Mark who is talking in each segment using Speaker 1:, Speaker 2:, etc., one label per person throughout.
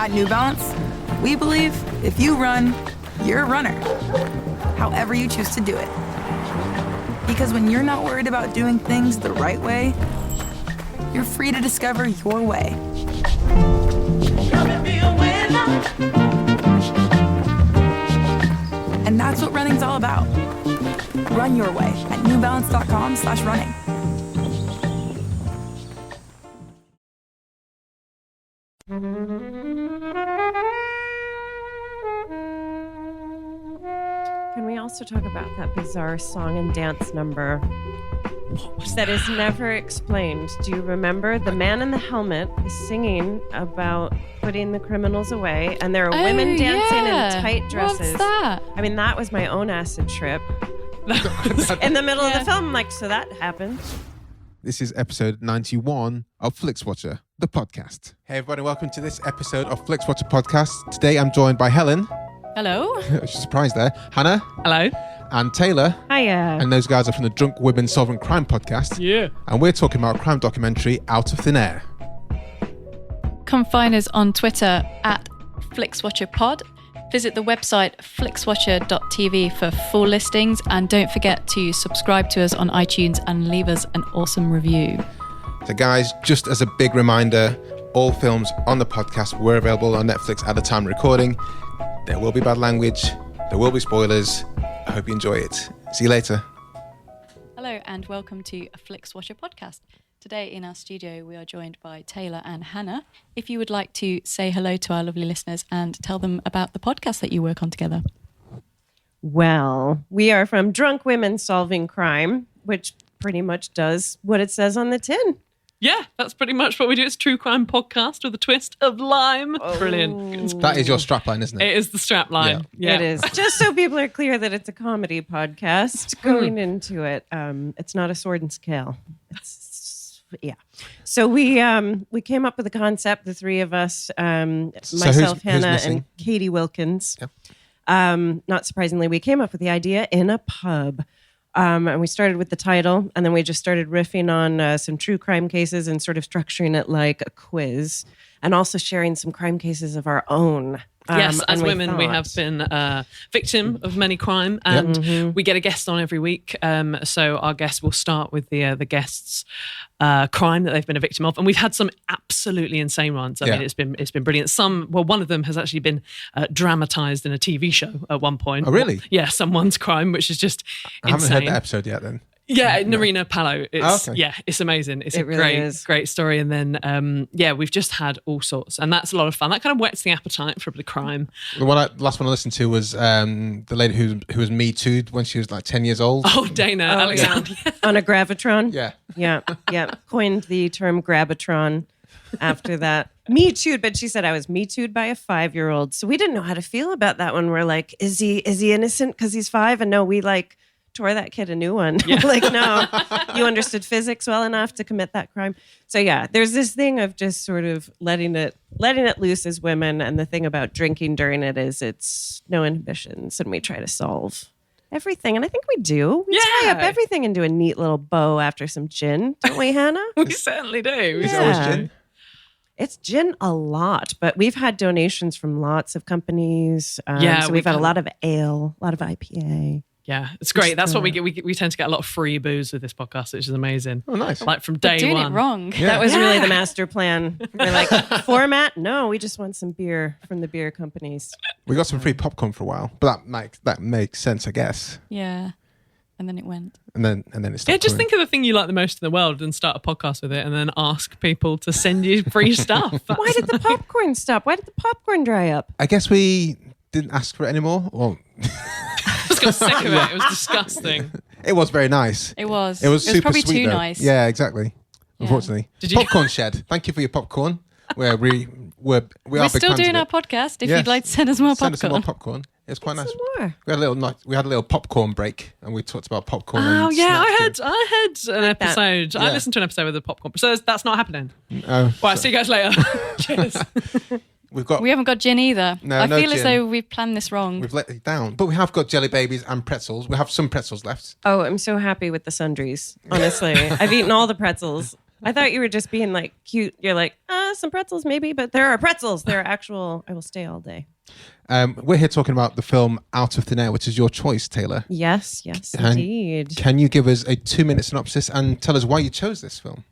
Speaker 1: At New Balance, we believe if you run, you're a runner, however you choose to do it. Because when you're not worried about doing things the right way, you're free to discover your way. And that's what running's all about. Run your way at newbalance.com/running.
Speaker 2: Can we also talk about that bizarre song and dance number that is never explained? Do you remember? The man in the helmet is singing about putting the criminals away, and there are women dancing in tight dresses.
Speaker 3: What's that?
Speaker 2: I mean, that was my own acid trip. In the middle of the film, like, so that happened.
Speaker 4: This is episode 91 of Flixwatcher, the podcast. Hey everybody, welcome to this episode of Flixwatcher podcast. Today I'm joined by Helen.
Speaker 3: Hello.
Speaker 4: She's surprised there. Hannah.
Speaker 5: Hello.
Speaker 4: And Taylor.
Speaker 2: Hiya.
Speaker 4: And those guys are from the Drunk Women Solving Crime podcast.
Speaker 5: Yeah.
Speaker 4: And we're talking about a crime documentary, Out of Thin Air.
Speaker 3: Come find us on Twitter at FlixWatcherPod. Visit the website flixwatcher.tv for full listings, and don't forget to subscribe to us on iTunes and leave us an awesome review.
Speaker 4: So guys, just as a big reminder, all films on the podcast were available on Netflix at the time of recording. There will be bad language. There will be spoilers. I hope you enjoy it. See you later.
Speaker 3: Hello and welcome to a Flixwatcher podcast. Today in our studio we are joined by Taylor and Hannah. If you would like to say hello to our lovely listeners and tell them about the podcast that you work on together.
Speaker 2: Well, we are from Drunk Women Solving Crime, which pretty much does what it says on the tin.
Speaker 5: Yeah, that's pretty much what we do. It's a true crime podcast with a twist of lime. Brilliant.
Speaker 4: That is your strapline, isn't it?
Speaker 5: It is the strap line. Yeah.
Speaker 2: It is. Just so people are clear that it's a comedy podcast going into it. It's not a sword and scale. So we came up with a concept, the three of us, myself, Hannah, and Katie Wilkins. Yep. Not surprisingly, we came up with the idea in a pub. And we started with the title, and then we just started riffing on some true crime cases and sort of structuring it like a quiz, and also sharing some crime cases of our own.
Speaker 5: Yes, as women, we have been a victim of many crime, and we get a guest on every week. So our guest will start with the guest's crime that they've been a victim of, and we've had some absolutely insane ones. I mean, it's been brilliant. One of them has actually been dramatized in a TV show at one point.
Speaker 4: Oh, really?
Speaker 5: Yeah, someone's crime, which is just insane.
Speaker 4: I haven't heard that episode yet then.
Speaker 5: Yeah, Narina Palo.
Speaker 4: Okay.
Speaker 5: Yeah, it's amazing. It's
Speaker 2: it
Speaker 5: a
Speaker 2: really
Speaker 5: great story. And then, we've just had all sorts, and that's a lot of fun. That kind of whets the appetite for the crime.
Speaker 4: The last one I listened to was the lady who was Me Too'd when she was like 10 years old.
Speaker 5: Oh, Dana Alexander.
Speaker 2: Yeah. On a gravitron.
Speaker 4: Yeah.
Speaker 2: Yeah. Coined the term gravitron after that. Me Too'd, but she said I was Me Too'd by a 5-year-old. So we didn't know how to feel about that one. We're like, is he innocent because he's 5? And no, we tore that kid a new one. Yeah. No, you understood physics well enough to commit that crime. So yeah, there's this thing of just sort of letting it loose as women. And the thing about drinking during it is it's no inhibitions, and we try to solve everything. And I think we do. We tie up everything into a neat little bow after some gin, don't we, Hannah?
Speaker 5: We certainly do.
Speaker 4: Is it always gin?
Speaker 2: It's gin a lot, but we've had donations from lots of companies. So we've had a lot of ale, a lot of IPA.
Speaker 5: Yeah, it's great. That's what we get. We tend to get a lot of free booze with this podcast, which is amazing.
Speaker 4: Oh, nice.
Speaker 5: Like from day
Speaker 3: doing
Speaker 5: one.
Speaker 3: It wrong.
Speaker 4: Yeah.
Speaker 2: That was really the master plan. We're like, format? No, we just want some beer from the beer companies.
Speaker 4: We got some free popcorn for a while, but that makes sense, I guess.
Speaker 3: Yeah. And then it went.
Speaker 4: And then it stopped.
Speaker 5: Yeah, just think of the thing you like the most in the world and start a podcast with it, and then ask people to send you free stuff.
Speaker 2: Why did the popcorn stop? Why did the popcorn dry up?
Speaker 4: I guess we didn't ask for it anymore. Well,
Speaker 5: I just got sick of it. It was disgusting.
Speaker 4: It was very nice.
Speaker 3: It was.
Speaker 4: It was super
Speaker 3: probably
Speaker 4: sweet,
Speaker 3: too
Speaker 4: though.
Speaker 3: nice.
Speaker 4: Yeah, exactly.
Speaker 3: Yeah.
Speaker 4: Unfortunately. Popcorn Shed. Thank you for your popcorn. We're
Speaker 3: We're still doing our podcast. If you'd like to send us more popcorn.
Speaker 4: Send us some more popcorn. It was quite nice.
Speaker 2: Some more.
Speaker 4: We had a little popcorn break, and we talked about popcorn.
Speaker 5: Oh
Speaker 4: and
Speaker 5: yeah,
Speaker 4: snacks.
Speaker 5: I heard an episode.
Speaker 4: Yeah.
Speaker 5: I listened to an episode with the popcorn. So that's not happening.
Speaker 4: Oh,
Speaker 5: Right, see you guys later. Cheers.
Speaker 4: We
Speaker 3: haven't got gin either.
Speaker 4: No,
Speaker 3: I
Speaker 4: no
Speaker 3: feel as
Speaker 4: gin.
Speaker 3: though we've planned this wrong.
Speaker 4: We've let it down, but we have got jelly babies and pretzels. We have some pretzels left.
Speaker 2: Oh, I'm so happy with the sundries. Honestly, I've eaten all the pretzels. I thought you were just being like cute. You're like, some pretzels maybe, but there are pretzels. There are actual, I will stay all day.
Speaker 4: We're here talking about the film Out of Thin Air, which is your choice, Taylor.
Speaker 2: Yes, indeed.
Speaker 4: Can you give us a 2-minute synopsis and tell us why you chose this film?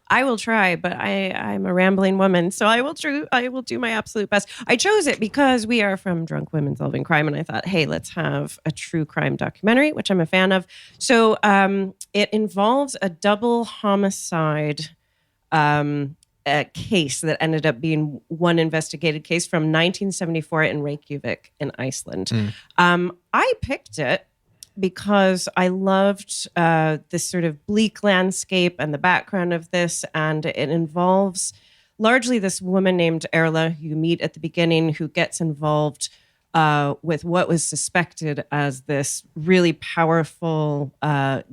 Speaker 2: I will try, but I'm a rambling woman, so I will do my absolute best. I chose it because we are from Drunk Women Solving Crime, and I thought, hey, let's have a true crime documentary, which I'm a fan of. So it involves a double homicide case that ended up being one investigated case from 1974 in Reykjavik in Iceland. I picked it because I loved this sort of bleak landscape and the background of this. And it involves largely this woman named Erla, who you meet at the beginning, who gets involved with what was suspected as this really powerful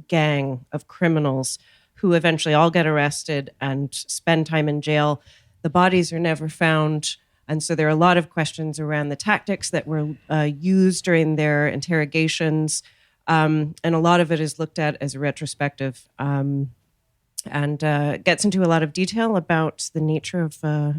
Speaker 2: gang of criminals who eventually all get arrested and spend time in jail. The bodies are never found. And so there are a lot of questions around the tactics that were used during their interrogations. And a lot of it is looked at as a retrospective and gets into a lot of detail about the nature of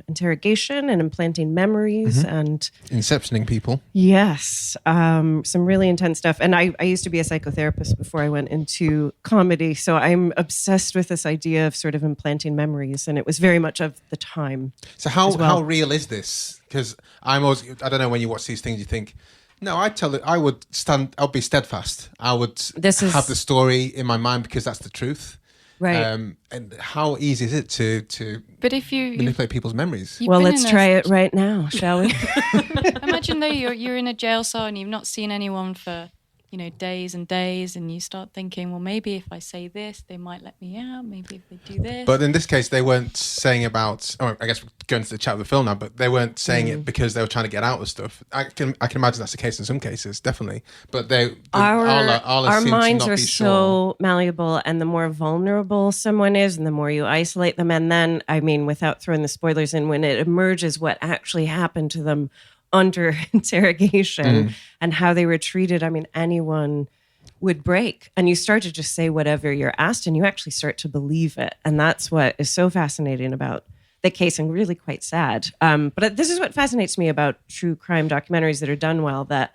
Speaker 2: interrogation and implanting memories and
Speaker 4: inceptioning people.
Speaker 2: Yes, some really intense stuff. And I used to be a psychotherapist before I went into comedy, so I'm obsessed with this idea of sort of implanting memories, and it was very much of the time.
Speaker 4: So how real is this? Because I don't know, when you watch these things, you think, no, I'll be steadfast. I would have the story in my mind because that's the truth.
Speaker 2: Right.
Speaker 4: And how easy is it to manipulate people's memories?
Speaker 2: Well, let's try it right now, shall we?
Speaker 3: Imagine though you're in a jail cell and you've not seen anyone for days and days, and you start thinking, well, maybe if I say this, they might let me out. Maybe if they do this.
Speaker 4: But in this case, they weren't saying about. Oh, I guess we're going to the chat of the film now. But they weren't saying it because they were trying to get out of stuff. I can imagine that's the case in some cases, definitely. But
Speaker 2: our minds are so malleable, and the more vulnerable someone is, and the more you isolate them, and then, I mean, without throwing the spoilers in, when it emerges what actually happened to them under interrogation and how they were treated, I mean, anyone would break. And you start to just say whatever you're asked, and you actually start to believe it. And that's what is so fascinating about the case, and really quite sad. But this is what fascinates me about true crime documentaries that are done well, that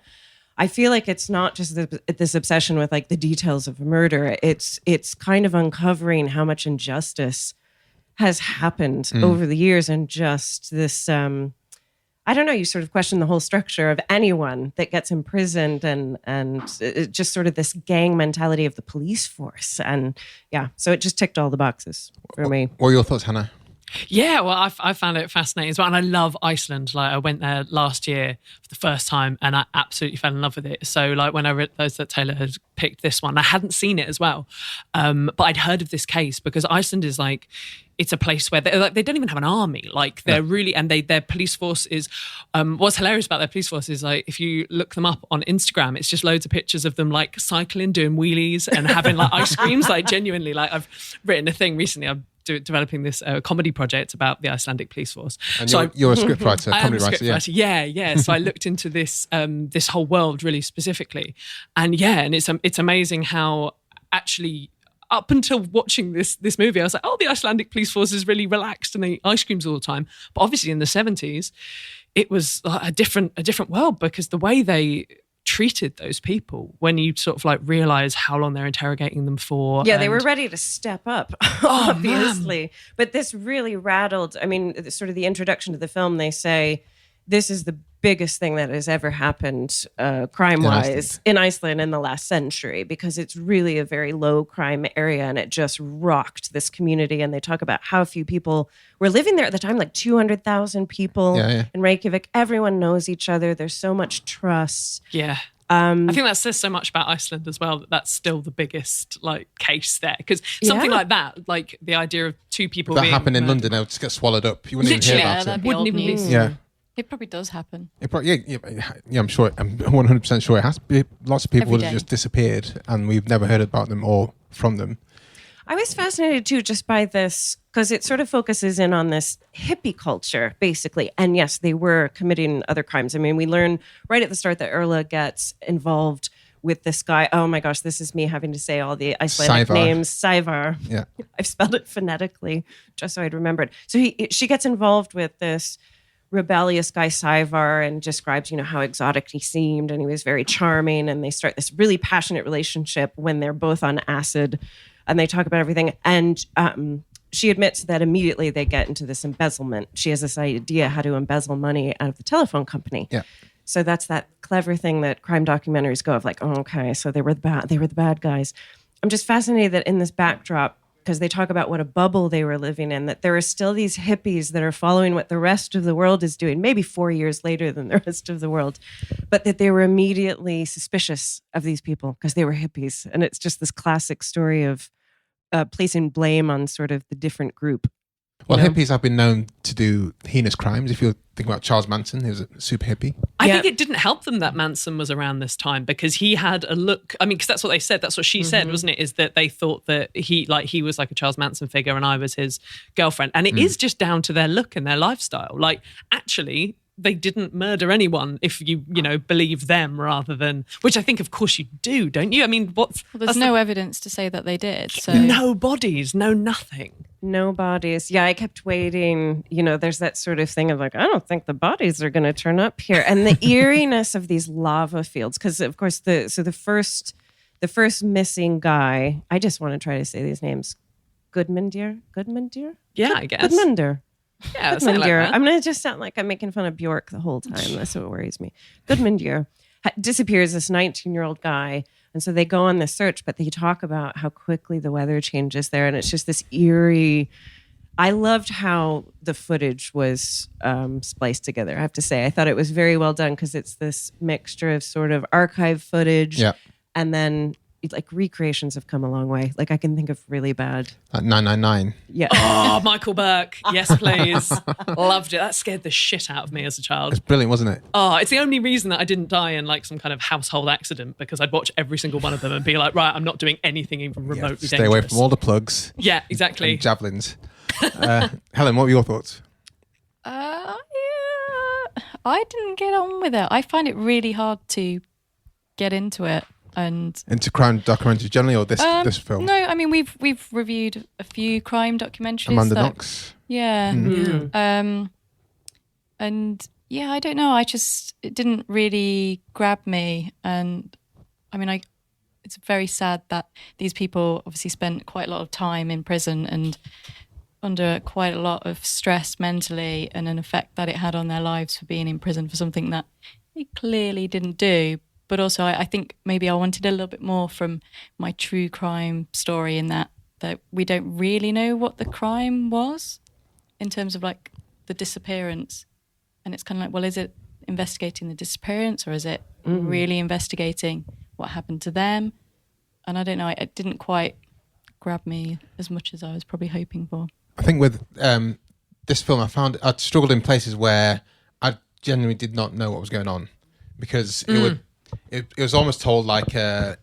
Speaker 2: I feel like it's not just this obsession with like the details of a murder. It's kind of uncovering how much injustice has happened over the years, and just this... I don't know, you sort of question the whole structure of anyone that gets imprisoned and just sort of this gang mentality of the police force. And yeah, so it just ticked all the boxes for me.
Speaker 4: What are your thoughts, Hannah?
Speaker 5: Yeah, well, I found it fascinating as well. And I love Iceland. Like, I went there last year for the first time and I absolutely fell in love with it. So like when I read those that Taylor had picked this one, I hadn't seen it as well. But I'd heard of this case because Iceland is like, it's a place where they don't even have an army. Like they're really, and their police force is, what's hilarious about their police force is like, if you look them up on Instagram, it's just loads of pictures of them like cycling, doing wheelies and having like ice creams. Like genuinely, like I've written a thing recently, I'm developing this comedy project about the Icelandic police force.
Speaker 4: And you're a scriptwriter, comedy writer.
Speaker 5: Yeah. So I looked into this this whole world really specifically, and it's amazing how actually up until watching this movie, I was like, oh, the Icelandic police force is really relaxed and they eat ice creams all the time. But obviously in the 70s, it was a different world because the way they treated those people, when you sort of like realize how long they're interrogating them for.
Speaker 2: Yeah, they were ready to step up, obviously. Man. But this really rattled, I mean, sort of the introduction to the film, they say, this is the biggest thing that has ever happened crime-wise in Iceland in the last century, because it's really a very low crime area and it just rocked this community. And they talk about how few people were living there at the time, like 200,000 people in Reykjavik. Everyone knows each other. There's so much trust.
Speaker 5: Yeah. I think that says so much about Iceland as well, that's still the biggest like case there. Because something like that, like the idea of two people
Speaker 4: that happened in London, now just get swallowed up. You wouldn't even hear about it.
Speaker 3: Wouldn't even be.
Speaker 4: Yeah.
Speaker 3: It probably does happen.
Speaker 4: I'm sure. I'm 100% sure it has. Lots of people have just disappeared, and we've never heard about them or from them.
Speaker 2: I was fascinated too, just by this, because it sort of focuses in on this hippie culture, basically. And yes, they were committing other crimes. I mean, we learn right at the start that Erla gets involved with this guy. Oh my gosh, this is me having to say all the Icelandic names. Savar.
Speaker 4: Yeah.
Speaker 2: I've spelled it phonetically just so I'd remember it. So she gets involved with this rebellious guy Savar and describes, how exotic he seemed, and he was very charming, and they start this really passionate relationship when they're both on acid, and they talk about everything. And she admits that immediately they get into this embezzlement. She has this idea how to embezzle money out of the telephone company.
Speaker 4: Yeah.
Speaker 2: So that's that clever thing that crime documentaries go of, like, oh, okay, so they were the bad guys. I'm just fascinated that in this backdrop, because they talk about what a bubble they were living in, that there are still these hippies that are following what the rest of the world is doing, maybe 4 years later than the rest of the world, but that they were immediately suspicious of these people because they were hippies. And it's just this classic story of placing blame on sort of the different group.
Speaker 4: Well, hippies have been known to do heinous crimes. If you think about Charles Manson, he was a super hippie.
Speaker 5: I think it didn't help them that Manson was around this time, because he had a look. I mean, because that's what they said. That's what she said, wasn't it? Is that they thought that he was like a Charles Manson figure and I was his girlfriend. And it is just down to their look and their lifestyle. Like, actually, they didn't murder anyone if you believe them rather than, which I think of course you do, don't you? I mean,
Speaker 3: there's no evidence to say that they did. So
Speaker 5: no bodies, no nothing.
Speaker 2: No bodies. Yeah, I kept waiting. There's that sort of thing of like, I don't think the bodies are going to turn up here. And the eeriness of these lava fields, because of course the first missing guy, I just want to try to say these names. Guðmundur?
Speaker 5: Yeah, I guess.
Speaker 2: Guðmundur.
Speaker 5: Yeah, something like that.
Speaker 2: I'm going to just sound like I'm making fun of Bjork the whole time. That's what worries me. Guðmundur disappears, this 19-year-old guy. And so they go on this search, but they talk about how quickly the weather changes there. And it's just this eerie. I loved how the footage was spliced together, I have to say. I thought it was very well done because it's this mixture of sort of archive footage and then like recreations have come a long way. Like I can think of really bad.
Speaker 4: Like 999.
Speaker 2: Yeah.
Speaker 5: Oh, Michael Burke. Yes, please. Loved it. That scared the shit out of me as a child.
Speaker 4: It's brilliant, wasn't it?
Speaker 5: Oh, it's the only reason that I didn't die in like some kind of household accident, because I'd watch every single one of them and be like, right, I'm not doing anything even remotely dangerous.
Speaker 4: Stay away from all the plugs.
Speaker 5: Yeah, exactly.
Speaker 4: And javelins. Helen, what were your thoughts?
Speaker 3: Yeah, I didn't get on with it. I find it really hard to get into it. And
Speaker 4: into crime documentaries generally, or this film?
Speaker 3: No, I mean we've reviewed a few crime documentaries.
Speaker 4: Amanda Knox.
Speaker 3: Yeah. And yeah, I don't know. It didn't really grab me. And I mean, it's very sad that these people obviously spent quite a lot of time in prison and under quite a lot of stress mentally, and an effect that it had on their lives for being in prison for something that they clearly didn't do. But also, I think maybe I wanted a little bit more from my true crime story, in that we don't really know what the crime was in terms of like the disappearance. And it's kind of like, well, is it investigating the disappearance, or is it really investigating what happened to them? And I don't know, it didn't quite grab me as much as I was probably hoping for.
Speaker 4: I think with this film, I'd struggled in places where I genuinely did not know what was going on, because it was almost told like an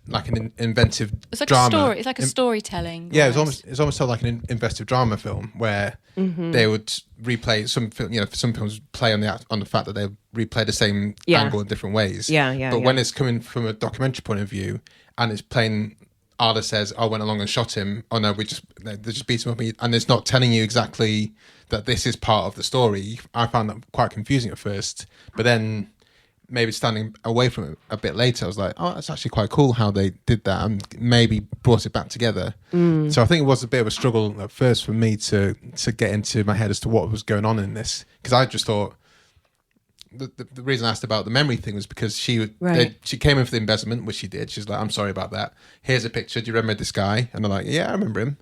Speaker 4: inventive
Speaker 3: it's like
Speaker 4: drama.
Speaker 3: A story. It's like a storytelling.
Speaker 4: Yeah, it's almost told like an inventive drama film where they would replay some films play on the fact that they replay the same angle in different ways. But when it's coming from a documentary point of view and it's playing, Arda says, "I went along and shot him." Oh no, they just beat him up, and it's not telling you exactly that this is part of the story. I found that quite confusing at first, but then maybe standing away from it a bit later, I was like, oh, that's actually quite cool how they did that and maybe brought it back together. So I think it was a bit of a struggle at first for me to get into my head as to what was going on in this. Because I just thought, the reason I asked about the memory thing was because she came in for the embezzlement, which she did. She's like, I'm sorry about that. Here's a picture. Do you remember this guy? And they're like, yeah, I remember him.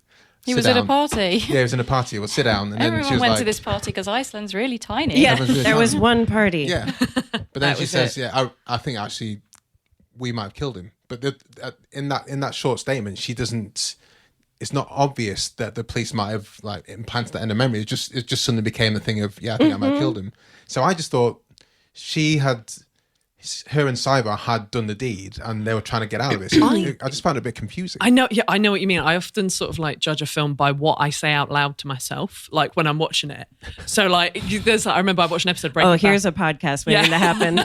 Speaker 3: He was at a party.
Speaker 4: Yeah, he was in a party. Well, sit down. And
Speaker 3: Everyone
Speaker 4: then she was
Speaker 3: went to this party because Iceland's really tiny.
Speaker 2: Yeah, there was one party.
Speaker 4: Yeah. But then she says, I think actually we might have killed him. But in that short statement, she doesn't, it's not obvious that the police might have like implanted that in her memory. It just suddenly became the thing of, I think I might have killed him. So I just thought she her and Saivar had done the deed and they were trying to get out of it. So I just found it a bit confusing.
Speaker 5: I know what you mean. I often sort of like judge a film by what I say out loud to myself, like when I'm watching it. So like, I remember I watched an episode of Breaking Bad.
Speaker 2: Here's a podcast waiting to happen.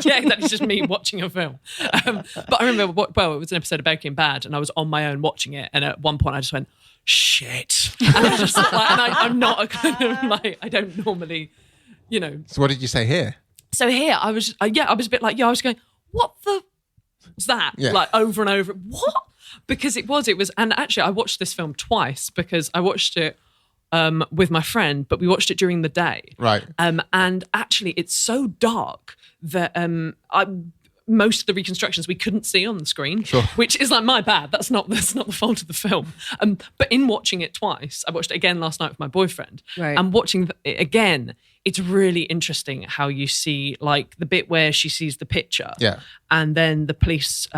Speaker 5: Yeah, that's just me watching a film. But I remember, it was an episode of Breaking Bad and I was on my own watching it. And at one point I just went, shit. And I was just like, and I'm not a kind of like, I don't normally,
Speaker 4: So what did you say here?
Speaker 5: So here I was a bit like, I was going, what the was that?
Speaker 4: Yeah.
Speaker 5: Like over and over. What? Because it was, and actually I watched this film twice because I watched it with my friend, but we watched it during the day.
Speaker 4: Right.
Speaker 5: And actually it's so dark that most of the reconstructions we couldn't see on the screen,
Speaker 4: sure.
Speaker 5: Which is like my bad. That's not the fault of the film. But in watching it twice, I watched it again last night with my boyfriend.
Speaker 2: Right.
Speaker 5: And watching it again, it's really interesting how you see like the bit where she sees the picture.
Speaker 4: Yeah.
Speaker 5: And then the police,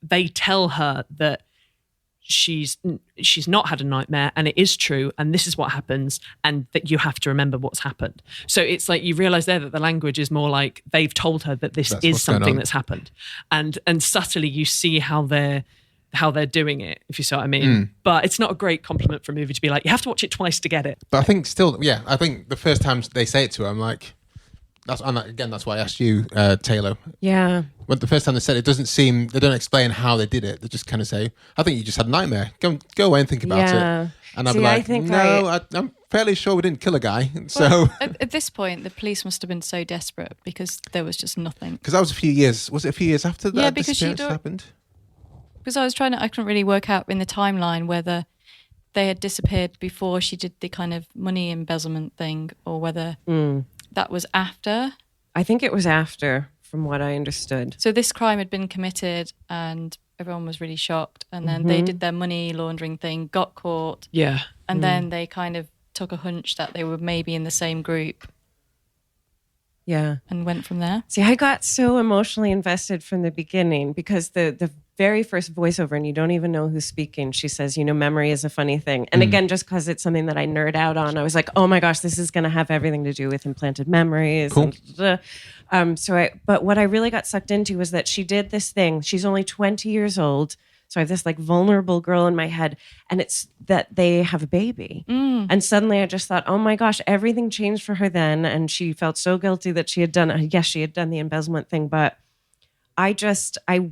Speaker 5: they tell her that she's not had a nightmare and it is true and this is what happens and that you have to remember what's happened. So it's like you realize there that the language is more like they've told her that this is something that's happened, and subtly you see how they're doing it, if you see what I mean. But it's not a great compliment for a movie to be like, you have to watch it twice to get it.
Speaker 4: But I think still, I think the first time they say it to her, I'm like, that's why I asked you, Taylor.
Speaker 2: Yeah.
Speaker 4: When the first time they said it, doesn't seem, they don't explain how they did it. They just kind of say, I think you just had a nightmare. Go away and think about it. And I'm like, I'm fairly sure we didn't kill a guy. So
Speaker 3: at this point, the police must have been so desperate because there was just nothing.
Speaker 4: Because that was a few years after that disappearance happened?
Speaker 3: Because I couldn't really work out in the timeline whether they had disappeared before she did the kind of money embezzlement thing or whether that was after.
Speaker 2: I think it was after, from what I understood.
Speaker 3: So this crime had been committed and everyone was really shocked. And then they did their money laundering thing, got caught.
Speaker 5: Yeah.
Speaker 3: And then they kind of took a hunch that they were maybe in the same group.
Speaker 2: Yeah.
Speaker 3: And went from there.
Speaker 2: See, I got so emotionally invested from the beginning because the very first voiceover, and you don't even know who's speaking, she says, memory is a funny thing. And again, just because it's something that I nerd out on, I was like, oh my gosh, this is going to have everything to do with implanted memories.
Speaker 4: Cool.
Speaker 2: But what I really got sucked into was that she did this thing. She's only 20 years old. So I have this like vulnerable girl in my head, and it's that they have a baby. And suddenly I just thought, oh my gosh, everything changed for her then. And she felt so guilty that she had done the embezzlement thing, but I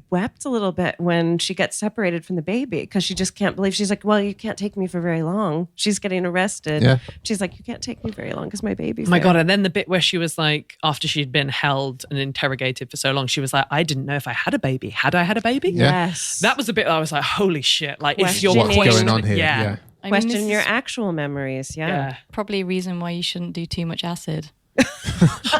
Speaker 2: wept a little bit when she gets separated from the baby because she just can't believe. She's like, well, you can't take me for very long. She's getting arrested. Yeah. She's like, you can't take me very long because my baby's there.
Speaker 5: God. And then the bit where she was like, after she'd been held and interrogated for so long, she was like, I didn't know if I had a baby. Had I had a baby?
Speaker 4: Yeah.
Speaker 2: Yes.
Speaker 5: That was the bit that I was like, holy shit. Like, if you're
Speaker 4: what's going on here? Yeah.
Speaker 2: Question your actual memories. Yeah.
Speaker 3: Probably a reason why you shouldn't do too much acid.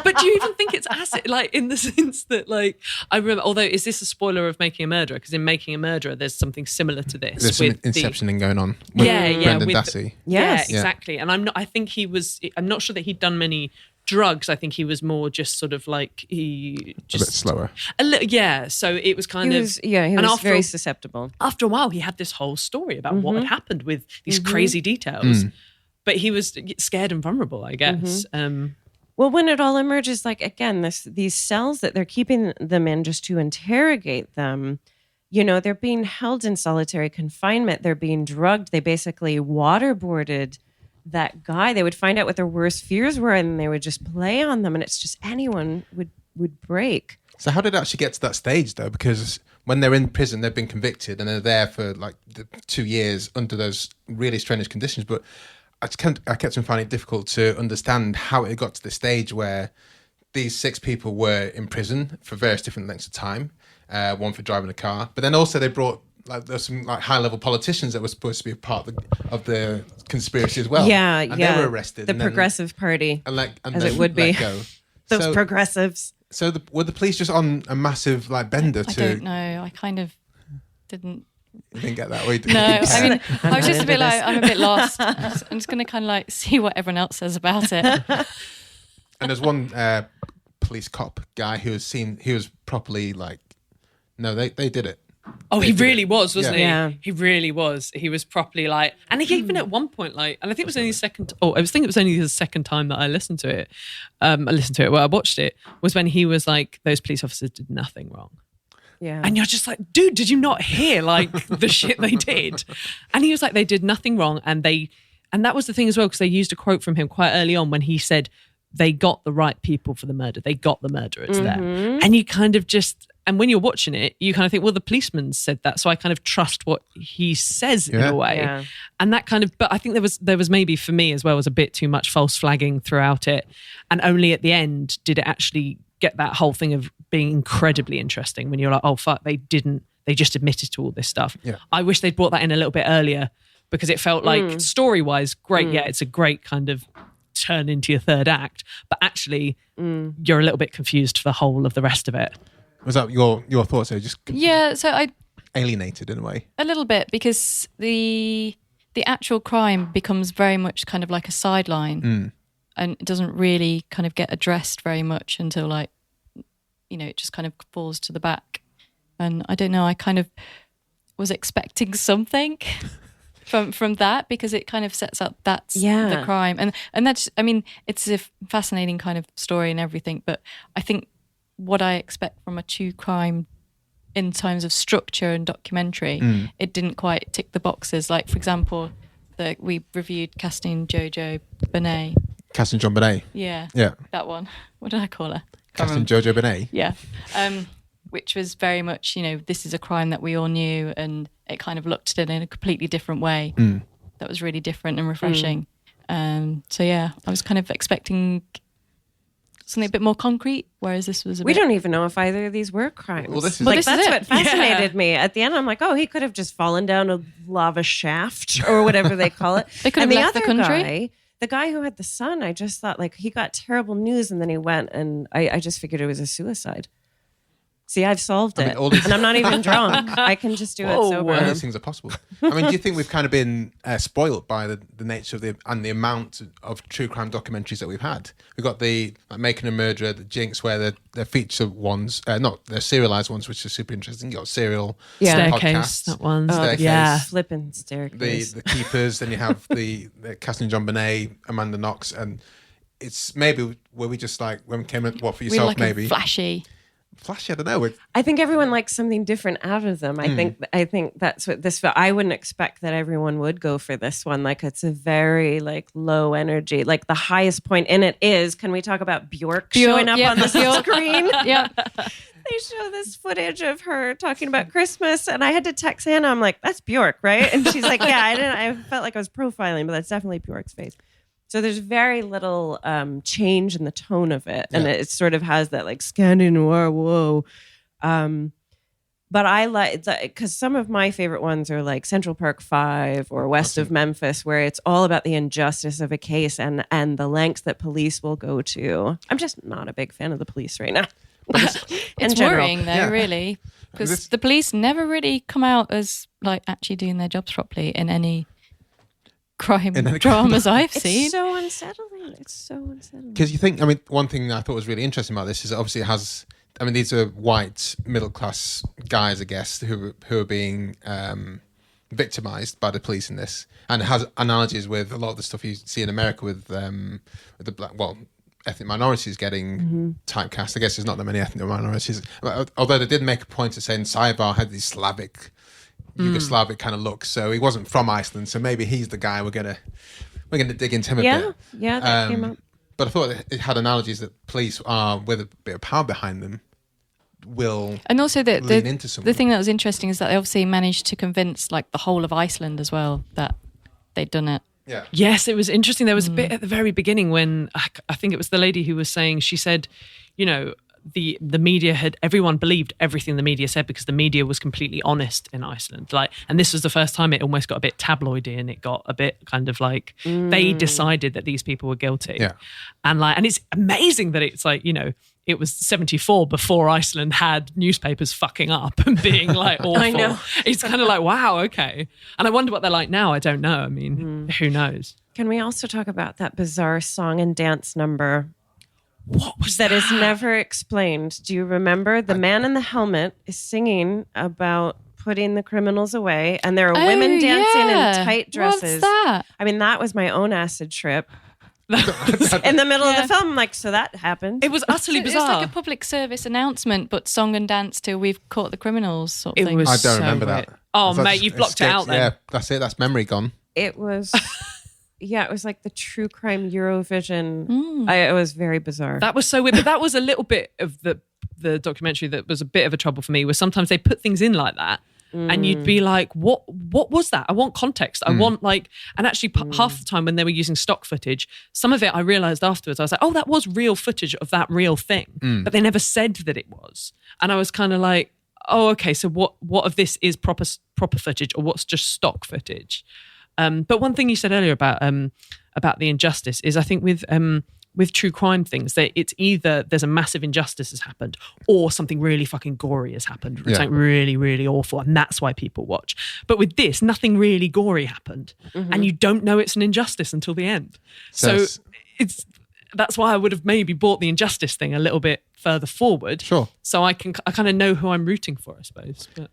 Speaker 5: But do you even think it's acid? Like, in the sense that, like, I remember, although, is this a spoiler of Making a Murderer? Because in Making a Murderer, there's something similar to this.
Speaker 4: There's some inceptioning going on with Brendan Dassey.
Speaker 2: Yes.
Speaker 5: Yeah, exactly. And I'm not sure that he'd done many drugs. I think he was more just sort of like, a bit
Speaker 4: slower.
Speaker 5: So it was kind
Speaker 2: he
Speaker 5: of...
Speaker 2: was very susceptible.
Speaker 5: After a while, he had this whole story about what had happened with these crazy details. But he was scared and vulnerable, I guess.
Speaker 2: Well, when it all emerges, like, again, these cells that they're keeping them in just to interrogate them, they're being held in solitary confinement. They're being drugged. They basically waterboarded that guy. They would find out what their worst fears were and they would just play on them. And it's just anyone would break.
Speaker 4: So how did it actually get to that stage, though? Because when they're in prison, they've been convicted and they're there for like 2 years under those really strange conditions. But I kept on finding it difficult to understand how it got to the stage where these 6 people were in prison for various different lengths of time, one for driving a car. But then also they brought, like, there's some like high-level politicians that were supposed to be a part of the conspiracy as well.
Speaker 2: Yeah,
Speaker 4: and they were arrested.
Speaker 2: The Progressive Party,
Speaker 4: and
Speaker 2: as it would be. Those progressives.
Speaker 4: So were the police just on a massive like bender
Speaker 3: I don't know. I kind of didn't...
Speaker 4: You didn't get that way, did you?
Speaker 3: No, I mean, I was just a bit like, I'm a bit lost. I'm just going to kind of like see what everyone else says about it.
Speaker 4: And there's one police cop guy who was properly like, no, they did it.
Speaker 5: Oh, he really was, wasn't he?
Speaker 2: Yeah.
Speaker 5: He really was. He was properly like, and he even at one point like, and I think it was only the second. Oh, I was thinking it was only the second time that I listened to it. I watched it was when he was like, those police officers did nothing wrong.
Speaker 2: Yeah.
Speaker 5: And you're just like, dude, did you not hear like the shit they did? And he was like, they did nothing wrong, and that was the thing as well, because they used a quote from him quite early on when he said, they got the right people for the murder. They got the murderers there. And you kind of just, and when you're watching it, you kind of think, well, the policeman said that, so I kind of trust what he says in a way.
Speaker 2: Yeah.
Speaker 5: And that kind of, but I think there was maybe for me as well was a bit too much false flagging throughout it. And only at the end did it actually get that whole thing of being incredibly interesting when you're like, oh fuck, they just admitted to all this stuff.
Speaker 4: Yeah.
Speaker 5: I wish they'd brought that in a little bit earlier, because it felt like story-wise, great. Yeah, it's a great kind of turn into your third act, but actually you're a little bit confused for the whole of the rest of it.
Speaker 4: Was that your thoughts? So just
Speaker 3: So I
Speaker 4: alienated in a way.
Speaker 3: a little bit, because the actual crime becomes very much kind of like a sideline, and it doesn't really kind of get addressed very much until like, it just kind of falls to the back. And I don't know, I kind of was expecting something from that, because it kind of sets up that's the crime, and that's, I mean, it's a fascinating kind of story and everything, but I think what I expect from a true crime in terms of structure and documentary, it didn't quite tick the boxes. Like, for example, we reviewed Casting Jojo Benet.
Speaker 4: Casting John Bonet.
Speaker 3: Yeah, that one. What did I call her?
Speaker 4: Casting Jojo Benet.
Speaker 3: Yeah. Which was very much, this is a crime that we all knew, and it kind of looked at it in a completely different way. That was really different and refreshing. So yeah, I was kind of expecting something a bit more concrete, whereas this was
Speaker 2: we don't even know if either of these were crimes.
Speaker 4: Well, this is
Speaker 2: like,
Speaker 3: this
Speaker 2: that's
Speaker 3: is
Speaker 2: what
Speaker 3: it.
Speaker 2: fascinated me. At the end, I'm like, oh, he could have just fallen down a lava shaft or whatever they call it.
Speaker 3: They could have
Speaker 2: and
Speaker 3: left the country.
Speaker 2: The guy who had the son, I just thought like he got terrible news and then he went, and I just figured it was a suicide. See, I've solved it, and I'm not even drunk. I can just do it sober.
Speaker 4: All these things are possible. I mean, do you think we've kind of been spoiled by the nature of the amount of true crime documentaries that we've had? We've got the Making a Murderer, the Jinx, where they're feature ones, they're serialized ones, which are super interesting. You got Serial,
Speaker 5: Staircase, that one.
Speaker 4: Staircase,
Speaker 5: yeah,
Speaker 2: flipping staircase.
Speaker 4: The Keepers. Then you have the Casting John Bonet, Amanda Knox, and it's maybe where we just like when we came in. What for yourself?
Speaker 3: We like
Speaker 4: maybe
Speaker 3: flashy.
Speaker 4: Flashy, I don't know.
Speaker 2: I think everyone likes something different out of them. I think that's what this. I wouldn't expect that everyone would go for this one. Like, it's a very like low energy. Like, the highest point in it is, can we talk about Björk showing up on the screen?
Speaker 3: Yeah.
Speaker 2: They show this footage of her talking about Christmas, and I had to text Hannah. I'm like, that's Björk, right? And she's like, yeah, I felt like I was profiling, but that's definitely Björk's face. So there's very little change in the tone of it. And it sort of has that like Scandi noir, whoa. But I like that, because some of my favorite ones are like Central Park 5 or West of Memphis, where it's all about the injustice of a case and the lengths that police will go to. I'm just not a big fan of the police right now.
Speaker 3: It's worrying though, really, because the police never really come out as like actually doing their jobs properly in any crime dramas I've seen.
Speaker 2: It's so unsettling.
Speaker 4: Because you think, I mean, one thing I thought was really interesting about this is obviously it has, I mean, these are white middle class guys, I guess, who are being victimized by the police in this, and it has analogies with a lot of the stuff you see in America with the black, ethnic minorities getting typecast. I guess there's not that many ethnic minorities, although they did make a point of saying Savar had these Slavic, Yugoslavic kind of look, so he wasn't from Iceland, so maybe he's the guy we're gonna dig into him a bit.
Speaker 2: Yeah, that came up.
Speaker 4: But I thought it had analogies that police are, with a bit of power behind them, will
Speaker 3: and also
Speaker 4: lean into something.
Speaker 3: The thing that was interesting is that they obviously managed to convince like the whole of Iceland as well that they'd done it.
Speaker 4: Yeah.
Speaker 5: Yes, it was interesting. There was a bit at the very beginning when I think it was the lady who was saying, she said, the media everyone believed everything the media said because the media was completely honest in Iceland. Like, and this was the first time it almost got a bit tabloidy and it got a bit kind of like they decided that these people were guilty.
Speaker 4: Yeah.
Speaker 5: And it's amazing that it's like, it was 1974 before Iceland had newspapers fucking up and being like awful.
Speaker 2: I know.
Speaker 5: It's kind of like, wow, okay. And I wonder what they're like now. I don't know. I mean, who knows?
Speaker 2: Can we also talk about that bizarre song and dance number?
Speaker 5: What was
Speaker 2: that is never explained? Do you remember? The man in the helmet is singing about putting the criminals away, and there are women dancing in tight dresses.
Speaker 3: What's that?
Speaker 2: I mean, that was my own acid trip. In the middle of the film, I'm like, so that happened.
Speaker 5: It was utterly
Speaker 3: It's
Speaker 5: bizarre.
Speaker 3: like a public service announcement, but song and dance till we've caught the criminals sort of thing.
Speaker 5: was
Speaker 4: I don't
Speaker 5: so
Speaker 4: remember
Speaker 5: weird.
Speaker 4: that.
Speaker 5: Oh,
Speaker 4: That's
Speaker 5: mate, you've blocked it out then.
Speaker 4: Yeah, that's it. That's memory gone.
Speaker 2: It was, it was like the true crime Eurovision. It was very bizarre.
Speaker 5: That was so weird. But that was a little bit of the documentary that was a bit of a trouble for me, was sometimes they put things in like that and you'd be like, what was that? I want context. I want like, and actually half the time when they were using stock footage, some of it I realized afterwards, I was like, oh, that was real footage of that real thing. But they never said that it was. And I was kind of like, oh, okay, so what of this is proper footage or what's just stock footage? But one thing you said earlier about the injustice is, I think with true crime things, that it's either there's a massive injustice has happened or something really fucking gory has happened, something really, really awful, and that's why people watch. But with this, nothing really gory happened, and you don't know it's an injustice until the end. So that's why I would have maybe brought the injustice thing a little bit further forward. Sure. So I kind of know who I'm rooting for, I suppose. But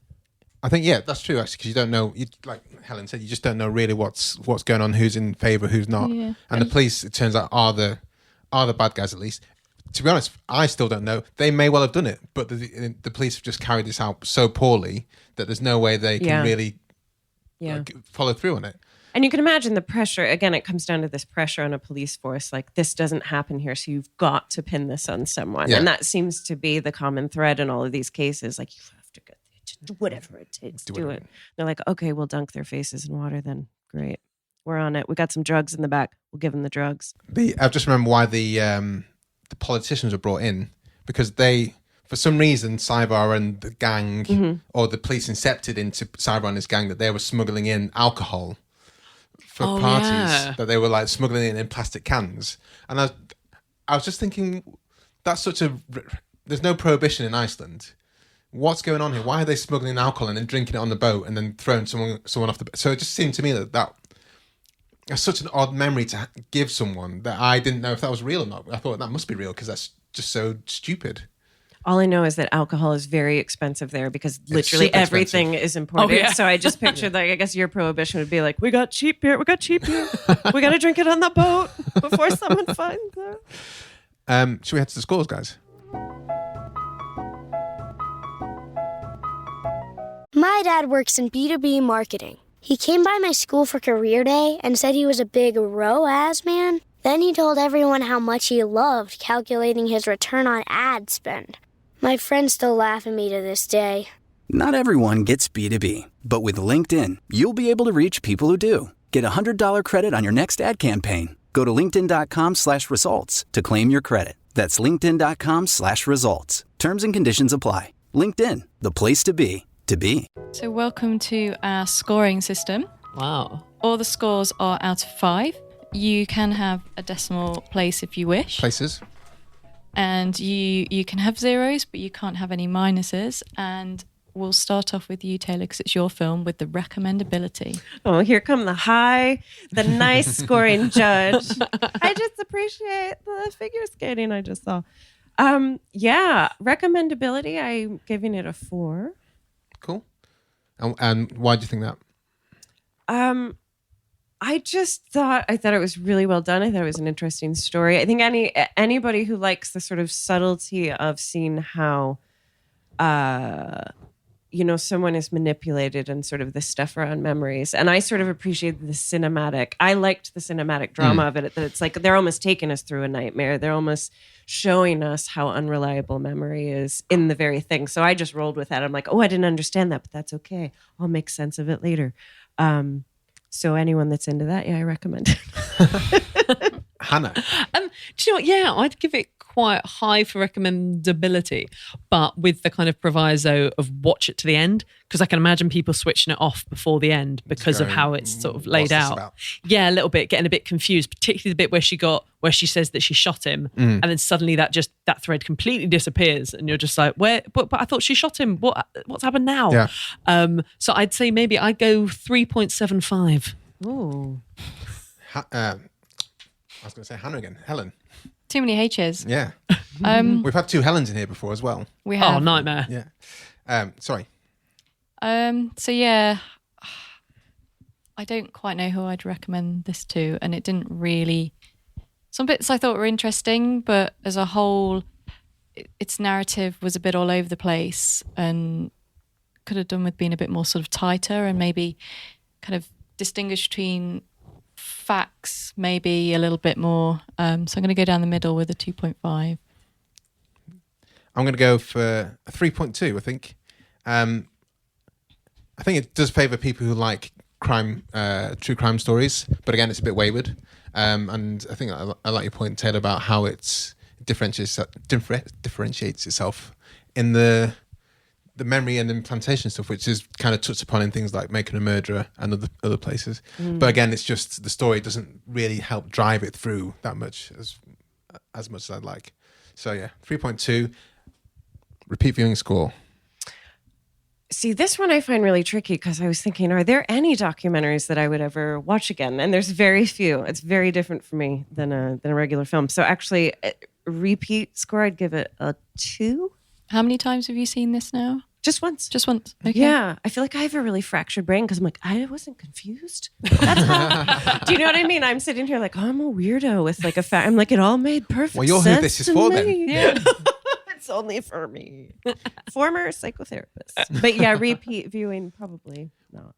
Speaker 4: I think, yeah, that's true, actually, because you don't know, like Helen said, you just don't know really what's going on, who's in favour, who's not. Yeah. And the police, it turns out, are the bad guys, at least. To be honest, I still don't know. They may well have done it, but the police have just carried this out so poorly that there's no way they can really follow through on it.
Speaker 2: And you can imagine the pressure. Again, it comes down to this pressure on a police force. Like, this doesn't happen here, so you've got to pin this on someone. Yeah. And that seems to be the common thread in all of these cases. Like, you have to do whatever it takes to do it. They're like, okay, we'll dunk their faces in water then. Great. We're on it. We got some drugs in the back. We'll give them the drugs.
Speaker 4: I just remember why the politicians were brought in, because they, for some reason, Saibhar and the gang, or the police incepted into Saibhar and his gang that they were smuggling in alcohol for parties, that they were like smuggling in plastic cans. And I was just thinking, that's there's no prohibition in Iceland. What's going on here? Why are they smuggling alcohol and then drinking it on the boat and then throwing someone off the boat? So it just seemed to me that it's such an odd memory to give someone that I didn't know if that was real or not. I thought that must be real because that's just so stupid.
Speaker 2: All I know is that alcohol is very expensive there because literally everything is imported. Oh, yeah. So I just pictured, like, I guess your prohibition would be like, we got cheap beer. We got to drink it on the boat before someone finds it.
Speaker 4: Should we head to the scores, guys?
Speaker 6: My dad works in B2B marketing. He came by my school for career day and said he was a big ROAS man. Then he told everyone how much he loved calculating his return on ad spend. My friends still laugh at me to this day.
Speaker 7: Not everyone gets B2B, but with LinkedIn, you'll be able to reach people who do. Get $100 credit on your next ad campaign. Go to linkedin.com/results to claim your credit. That's linkedin.com/results. Terms and conditions apply. LinkedIn, the place to be, to be.
Speaker 3: So welcome to our scoring system.
Speaker 5: Wow.
Speaker 3: All the scores are out of 5. You can have a decimal place if you wish.
Speaker 4: Places.
Speaker 3: And you can have zeros, but you can't have any minuses. And we'll start off with you, Taylor, because it's your film, with the recommendability.
Speaker 2: Oh, here come the nice scoring judge. I just appreciate the figure skating I just saw. Recommendability, I'm giving it a 4.
Speaker 4: Cool. And why do you think that?
Speaker 2: I thought it was really well done. I thought it was an interesting story. I think anybody who likes the sort of subtlety of seeing how, someone is manipulated and sort of the stuff around memories. And I sort of appreciated the cinematic. I liked the cinematic drama of it. That it's like they're almost taking us through a nightmare. They're almost showing us how unreliable memory is in the very thing. So I just rolled with that. I'm like, oh, I didn't understand that, but that's okay. I'll make sense of it later. So anyone that's into that, I recommend it.
Speaker 4: Hannah?
Speaker 5: Do you know what? Yeah, I'd give it quite high for recommendability, but with the kind of proviso of watch it to the end, because I can imagine people switching it off before the end because of how it's sort of laid out. Yeah, a little bit, getting a bit confused, particularly the bit where she says that she shot him, and then suddenly that thread completely disappears, and you're just like, where? But I thought she shot him. What's happened now?
Speaker 4: Yeah.
Speaker 5: So I'd say maybe I'd go 3.75.
Speaker 2: Ooh.
Speaker 4: I was going to say Hannah again. Helen.
Speaker 3: Too many H's.
Speaker 4: Yeah. We've had 2 Helens in here before as well.
Speaker 3: We have.
Speaker 5: Oh, nightmare.
Speaker 4: Yeah. Sorry.
Speaker 3: So yeah, I don't quite know who I'd recommend this to, and it didn't really. Some bits I thought were interesting, but as a whole, its narrative was a bit all over the place, and could have done with being a bit more sort of tighter, and maybe kind of distinguish between facts, maybe a little bit more. So I'm going to go down the middle with a 2.5.
Speaker 4: I'm going to go for a 3.2. I think. I think it does favour people who like true crime stories, but again, it's a bit wayward. And I think I like your point, Taylor, about how it differentiates itself in the memory and implantation stuff, which is kind of touched upon in things like Making a Murderer and other places. But again, it's just the story doesn't really help drive it through that much as much as I'd like. So yeah, 3.2. Repeat viewing score.
Speaker 2: See, this one I find really tricky because I was thinking, are there any documentaries that I would ever watch again? And there's very few. It's very different for me than a regular film. So actually, repeat score, I'd give it a 2.
Speaker 3: How many times have you seen this now?
Speaker 2: Just once.
Speaker 3: Just once. Okay.
Speaker 2: Yeah. I feel like I have a really fractured brain because I'm like, I wasn't confused. That's how. Do you know what I mean? I'm sitting here like, oh, I'm a weirdo with like I'm like, it all made perfect sense.
Speaker 4: Well, you're who this is for then.
Speaker 2: Yeah. It's only for me. Former psychotherapist. But yeah, repeat viewing, probably not.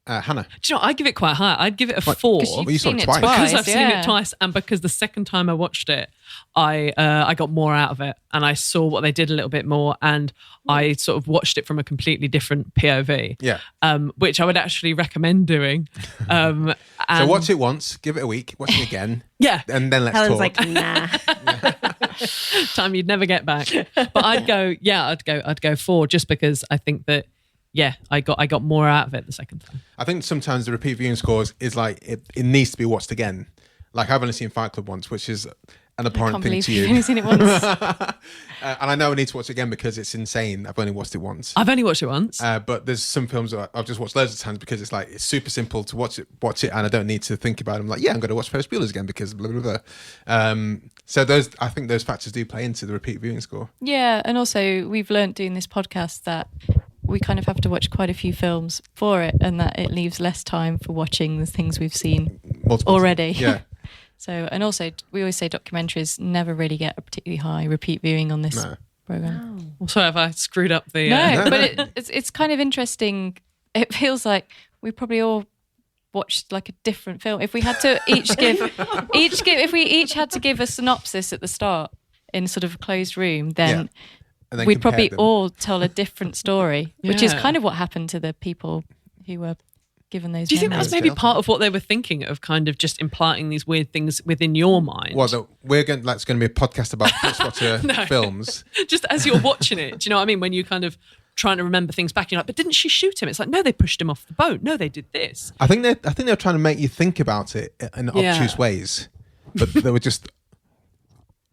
Speaker 4: Hannah.
Speaker 5: Do you know, I'd give it quite high. I'd give it a 4.
Speaker 4: Well, you saw it twice.
Speaker 5: Because I've seen it twice, and because the second time I watched it, I got more out of it, and I saw what they did a little bit more, and I sort of watched it from a completely different POV.
Speaker 4: Yeah.
Speaker 5: Which I would actually recommend doing.
Speaker 4: So watch it once, give it a week, watch it again.
Speaker 5: Yeah.
Speaker 4: And then let's
Speaker 2: Helen's
Speaker 4: talk.
Speaker 2: like, nah.
Speaker 5: Time you'd never get back. But I'd go 4 just because I think that I got more out of it the second time.
Speaker 4: I think sometimes the repeat viewing scores is like it needs to be watched again. Like I've only seen Fight Club once, which is an abhorrent thing to you.
Speaker 3: You've only seen it once.
Speaker 4: And I know I need to watch it again because it's insane. I've only watched it once.
Speaker 5: I've only watched it once.
Speaker 4: But there's some films that I've just watched loads of times because it's super simple to watch it, and I don't need to think about it. I'm like, I'm going to watch Ferris Bueller's again because blah, blah, blah. So I think those factors do play into the repeat viewing score. Yeah,
Speaker 3: and also we've learnt doing this podcast that we kind of have to watch quite a few films for it, and that it leaves less time for watching the things we've seen already.
Speaker 4: Yeah.
Speaker 3: So, and also we always say documentaries never really get a particularly high repeat viewing on this program.
Speaker 2: Oh.
Speaker 5: Well, sorry if I screwed up the.
Speaker 3: No, but it's kind of interesting. It feels like we probably all watched like a different film. If we had to if we each had to give a synopsis at the start in sort of a closed room, then.
Speaker 4: Yeah.
Speaker 3: We'd probably all tell a different story, which is kind of what happened to the people who were given those.
Speaker 5: Do you think
Speaker 3: memories.
Speaker 5: that's maybe part of what they were thinking of, kind of just implanting these weird things within your mind?
Speaker 4: Well, that's going to be a podcast about Flixwatcher films.
Speaker 5: Just as you're watching it, do you know what I mean? When you kind of trying to remember things back, you're like, but didn't she shoot him? It's like, no, they pushed him off the boat. No, they did this.
Speaker 4: I think they're trying to make you think about it in obtuse ways, but they were just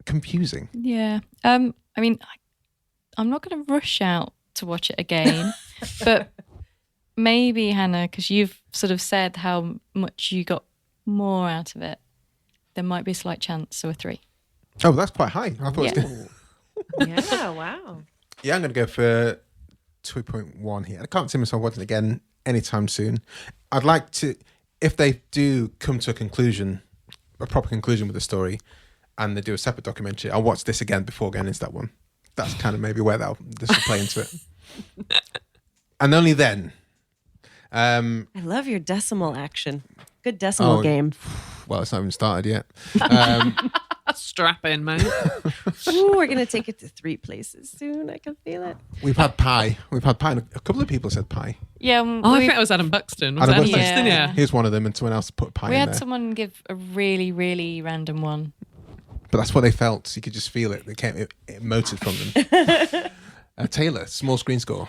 Speaker 4: confusing.
Speaker 3: Yeah. I mean, I'm not going to rush out to watch it again, but maybe, Hannah, because you've sort of said how much you got more out of it, there might be a slight chance, so a 3.
Speaker 4: Oh, that's quite high. I thought it was good.
Speaker 2: Yeah, wow.
Speaker 4: Yeah, I'm going to go for 2.1 here. I can't see myself watching it again anytime soon. I'd like to, if they do come to a proper conclusion with the story, and they do a separate documentary, I'll watch this again before going into that one. That's kind of maybe where this will play into it. And only then.
Speaker 2: I love your decimal action. Good decimal game.
Speaker 4: Well, it's not even started yet.
Speaker 5: Strap in, mate.
Speaker 2: Ooh, we're going to take it to 3 places soon. I can feel it.
Speaker 4: We've had pie. And a couple of people said pie.
Speaker 3: Yeah.
Speaker 5: I think it was Adam Buxton. Was
Speaker 4: Adam
Speaker 5: Buxton?
Speaker 3: Buxton?
Speaker 5: Yeah.
Speaker 4: Here's one of them, and someone else put pie in there.
Speaker 3: We had someone give a really, really random one.
Speaker 4: But that's what they felt. So you could just feel it. It emoted from them. Taylor, small screen score.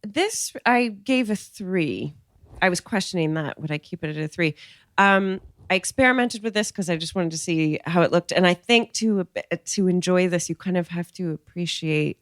Speaker 2: This I gave a 3. I was questioning that. Would I keep it at a 3? I experimented with this because I just wanted to see how it looked. And I think to enjoy this, you kind of have to appreciate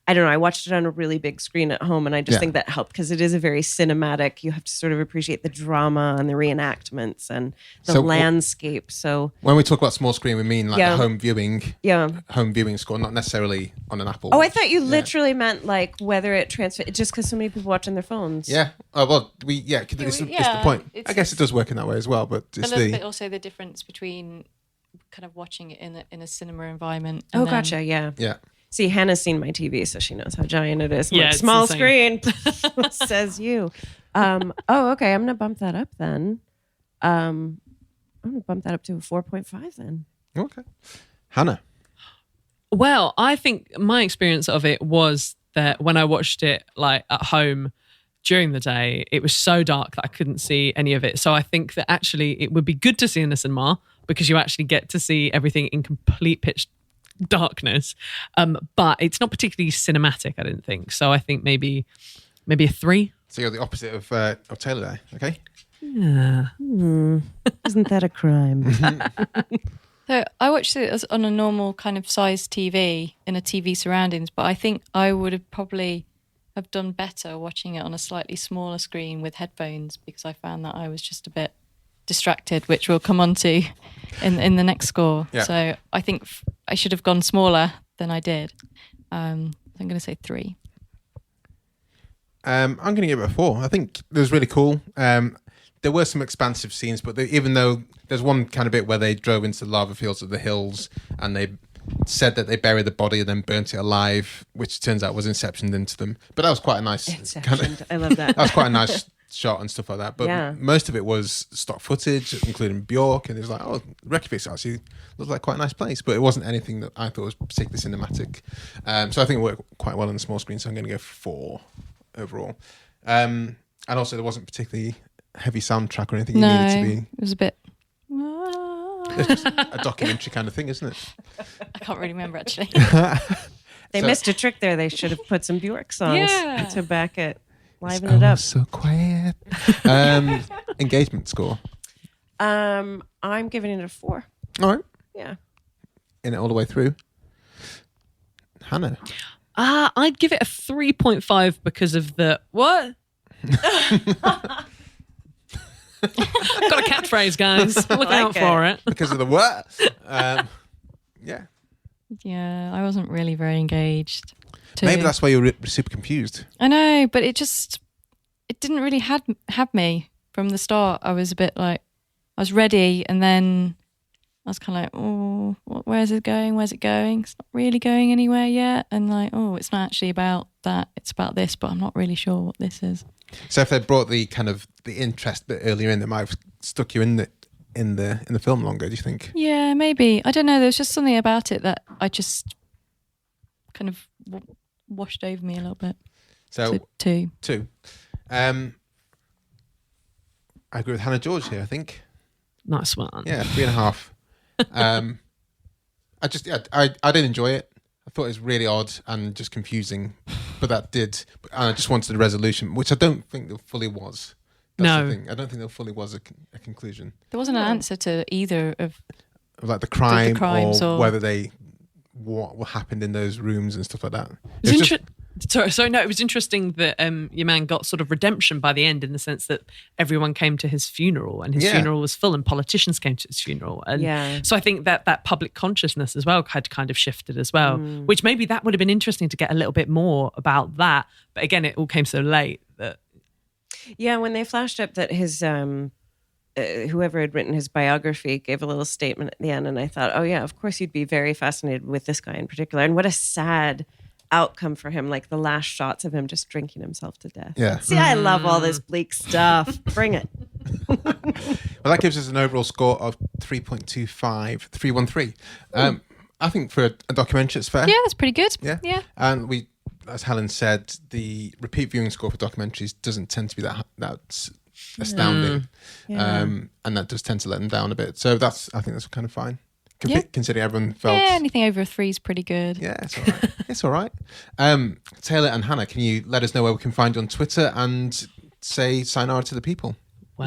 Speaker 2: I don't know. I watched it on a really big screen at home, and I just think that helped because it is a very cinematic. You have to sort of appreciate the drama and the reenactments and the landscape. So
Speaker 4: when we talk about small screen, we mean like the home viewing score, not necessarily on an Apple Watch.
Speaker 2: Oh, I thought you literally meant like whether it transferred, just because so many people watch on their phones.
Speaker 4: Yeah. Oh well, it's the point. I guess it does work in that way as well, but it's
Speaker 3: a little bit also the difference between kind of watching it in a cinema environment.
Speaker 2: And gotcha. Yeah.
Speaker 4: Yeah.
Speaker 2: See, Hannah's seen my TV, so she knows how giant it is.
Speaker 5: Yeah,
Speaker 2: like,
Speaker 5: it's
Speaker 2: small
Speaker 5: insane.
Speaker 2: screen, says you. Okay. I'm going to bump that up then. I'm going to bump that up to a 4.5 then.
Speaker 4: Okay. Hannah.
Speaker 5: Well, I think my experience of it was that when I watched it like at home during the day, it was so dark that I couldn't see any of it. So I think that actually it would be good to see in a cinema because you actually get to see everything in complete pitch darkness, but it's not particularly cinematic, I didn't think. So I think maybe a 3.
Speaker 4: So you're the opposite of Taylor there, okay?
Speaker 5: Yeah.
Speaker 2: Isn't that a crime?
Speaker 3: So I watched it as on a normal kind of size TV in a TV surroundings, but I think I would have probably have done better watching it on a slightly smaller screen with headphones because I found that I was just a bit distracted, which we'll come on to in the next score.
Speaker 4: Yeah.
Speaker 3: So I think I should have gone smaller than I did. I'm going to say 3.
Speaker 4: I'm going to give it a 4. I think it was really cool. There were some expansive scenes, but even though there's one kind of bit where they drove into the lava fields of the hills and they said that they buried the body and then burnt it alive, which turns out was inceptioned into them. But that was quite a nice...
Speaker 2: I love that.
Speaker 4: That was quite a nice shot and stuff like that. But most of it was stock footage, including Bjork, and it was like, oh, Reykjavik actually looked like quite a nice place, but it wasn't anything that I thought was particularly cinematic. So I think it worked quite well on the small screen, so I'm going to go 4 overall. And also there wasn't particularly heavy soundtrack or anything you needed to be.
Speaker 3: It was a bit...
Speaker 4: It's just a documentary kind of thing, isn't it?
Speaker 3: I can't really remember, actually.
Speaker 2: They missed a trick there. They should have put some Bjork songs to back it. Liven
Speaker 4: It's
Speaker 2: it up.
Speaker 4: so quiet. Engagement score.
Speaker 2: I'm giving it a 4.
Speaker 4: All right.
Speaker 2: Yeah.
Speaker 4: In it all the way through. Hannah.
Speaker 5: I'd give it a 3.5 because of the what? Got a catchphrase, guys. Look out for it.
Speaker 4: Because of the what? Yeah.
Speaker 3: Yeah, I wasn't really very engaged.
Speaker 4: Maybe that's why you were super confused.
Speaker 3: I know, but it didn't really have me from the start. I was a bit like, I was ready, and then I was kind of like, oh, where's it going? Where's it going? It's not really going anywhere yet. And like, oh, it's not actually about that. It's about this, but I'm not really sure what this is.
Speaker 4: So if they brought the kind of the interest bit earlier in, they might have stuck you in the film longer, do you think?
Speaker 3: Yeah, maybe. I don't know. There's just something about it that I just kind of washed over me a little bit.
Speaker 4: So
Speaker 3: 2.
Speaker 4: I agree with Hannah George here, I think.
Speaker 5: Nice one.
Speaker 4: Yeah, 3.5. I did enjoy it. I thought it was really odd and just confusing, but and I just wanted a resolution, which I don't think there fully was. That's the thing. I don't think there fully was a conclusion.
Speaker 3: There wasn't an answer to either of
Speaker 4: like the crime
Speaker 3: crimes
Speaker 4: or whether what happened in those rooms and stuff like that.
Speaker 5: It was interesting that your man got sort of redemption by the end, in the sense that everyone came to his funeral and his funeral was full and politicians came to his funeral. And so I think that public consciousness as well had kind of shifted as well, which maybe that would have been interesting to get a little bit more about that. But again, it all came so late that...
Speaker 2: Yeah, when they flashed up that his... whoever had written his biography gave a little statement at the end, and I thought, oh yeah, of course you'd be very fascinated with this guy in particular. And what a sad outcome for him, like the last shots of him just drinking himself to death.
Speaker 4: Yeah.
Speaker 2: See, I love all this bleak stuff. Bring it.
Speaker 4: Well, that gives us an overall score of 3.25, 313. I think for a documentary, it's fair.
Speaker 3: Yeah, that's pretty good.
Speaker 4: Yeah. And we, as Helen said, the repeat viewing score for documentaries doesn't tend to be that astounding. And that does tend to let them down a bit. So I think that's kind of fine. Considering everyone felt...
Speaker 3: Yeah, anything over a 3 is pretty good.
Speaker 4: Yeah, it's all right. It's all right. Taylor and Hannah, can you let us know where we can find you on Twitter and say sayonara to the people?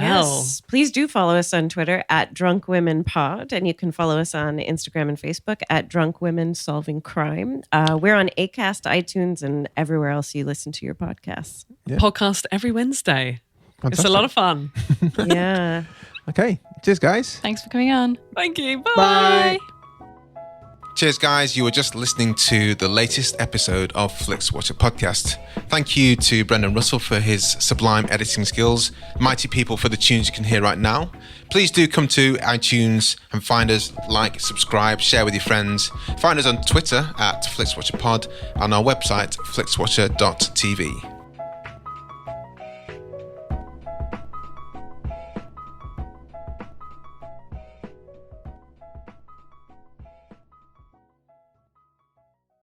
Speaker 5: Well,
Speaker 2: Yes. Please do follow us on Twitter at Drunk Women Pod, and you can follow us on Instagram and Facebook at Drunk Women Solving Crime. We're on Acast, iTunes, and everywhere else you listen to your podcasts.
Speaker 4: Yeah.
Speaker 5: Podcast every Wednesday.
Speaker 4: Fantastic.
Speaker 5: It's a lot of fun.
Speaker 2: Yeah.
Speaker 4: Okay. Cheers, guys.
Speaker 3: Thanks for coming on.
Speaker 5: Thank you.
Speaker 4: Bye. Cheers, guys. You were just listening to the latest episode of Flixwatcher podcast. Thank you to Brendan Russell for his sublime editing skills, Mighty People for the tunes you can hear right now. Please do come to iTunes and find us, like, subscribe, share with your friends. Find us on Twitter at FlixWatcherPod and our website, flixwatcher.tv.